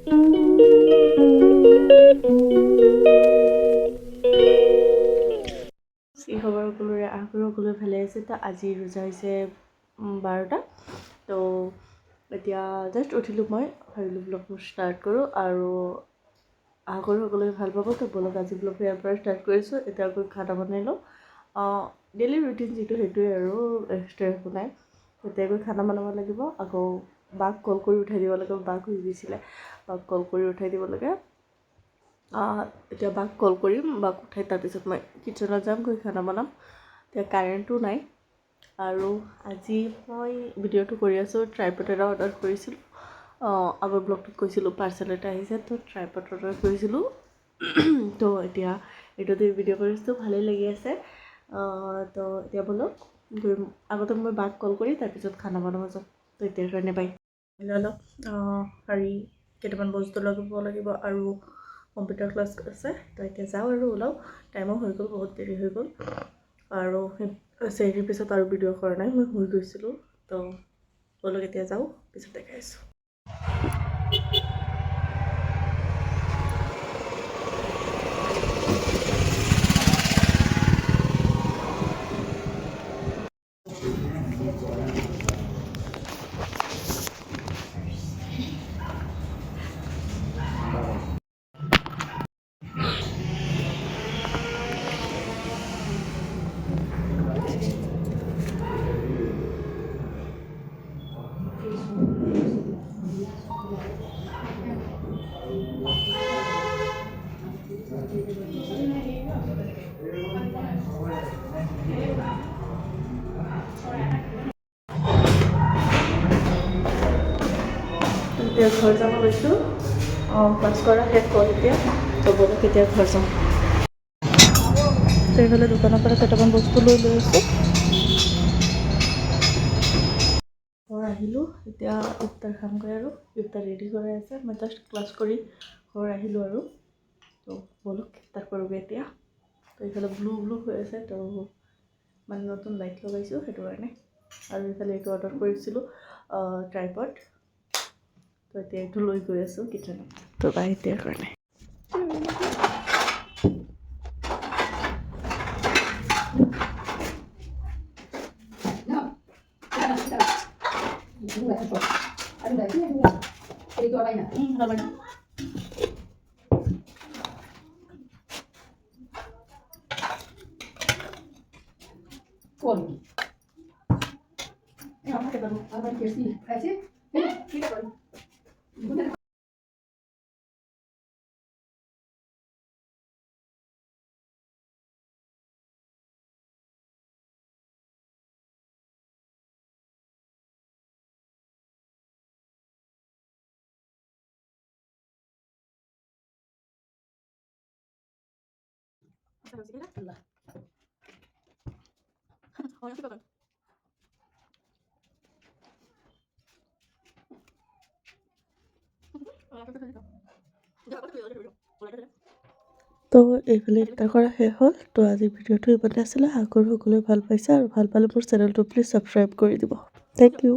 এই খবৰ সকলোৰে সকলোৱে ভালে আছে। তো আজি ৰোজা হৈছে 12টা। তো এতিয়া জাষ্ট উঠিলোঁ, মই ভাবিলোঁ ব্লগটো ষ্টাৰ্ট কৰোঁ আৰু আশা কৰোঁ সকলোৱে ভাল পাব। তো বলক আজি ব্লগটো ইয়াৰ পৰা ষ্টাৰ্ট কৰিছোঁ। এতিয়া গৈ খানা বনাই লওঁ। ডেইলি ৰুটিন যিটো সেইটোৱে আৰু এক্সট্ৰা একো নাই। এতিয়া গৈ খানা বনাব লাগিব, আকৌ বাক কল কৰি উঠাই দিব লাগে। বাক শুই গৈছিলে, বাক কল কৰি উঠাই দিব লাগে। এতিয়া বাক কল কৰিম, বাক উঠাই তাৰপিছত মই কিটচেনত যাম, গৈ খানা বনাম। এতিয়া কাৰেণ্টো নাই আৰু আজি মই ভিডিঅ'টো কৰি আছোঁ। ট্ৰাইপড এটা অৰ্ডাৰ কৰিছিলোঁ, আগৰ ব্লগটোত কৈছিলোঁ পাৰ্চেল এটা আহিছে। তো ট্ৰাইপড অৰ্ডাৰ কৰিছিলোঁ। তো এতিয়া এইটোতে ভিডিঅ' কৰিছোঁ, ভালেই লাগি আছে। তো এতিয়া বলক আগতে মই বাক কল কৰি তাৰপিছত খানা বনাব যাম। তো এতিয়াৰ কাৰণে বাই। অলপ হেৰি কেইটামান বস্তু লগাব লাগিব আৰু কম্পিউটাৰ ক্লাছ আছে। তো এতিয়া যাওঁ আৰু ওলাওঁ, টাইমো হৈ গ'ল, বহুত দেৰি হৈ গ'ল। আৰু চেৰিৰ পিছত আৰু ভিডিঅ' কৰা নাই, মই শুই গৈছিলোঁ। তো বলক এতিয়া যাওঁ, পিছত দেখাই আছোঁ। এতিয়া ঘৰ যাব লৈছোঁ। ক্লাছ কৰা শেষ হ'ল এতিয়া। তো বলক এতিয়া ঘৰ যাওঁ। তো এইফালে দোকানৰ পৰা কেইটামান বস্তু লৈ আছোঁ। ঘৰ আহিলোঁ, এতিয়া ইফতাৰ খামগৈ আৰু ইফতাৰ ৰেডি কৰাই আছে। মই জাষ্ট ক্লাছ কৰি ঘৰ আহিলোঁ আৰু। তো বলক ইফতাৰ কৰোঁগৈ এতিয়া। তো এইফালে ব্লু হৈ আছে, তো মানে নতুন লাইট লগাইছোঁ সেইটো কাৰণে। আৰু এইফালে এইটো অৰ্ডাৰ কৰিছিলোঁ ট্ৰাইপড। তো এতিয়া এইটো লৈ গৈ আছোঁ কিটচেনত। তো বাই এতিয়াৰ কাৰণে। তো এইফালে ইফতাৰ কৰা শেষ হ'ল। তো আজি ভিডিঅ'টো ইমানে আছিলে। আশা কৰোঁ সকলোৱে ভাল পাইছে, আৰু ভাল পালে মোৰ চেনেলটো প্লিজ ছাবস্ক্ৰাইব কৰি দিব। Thank U.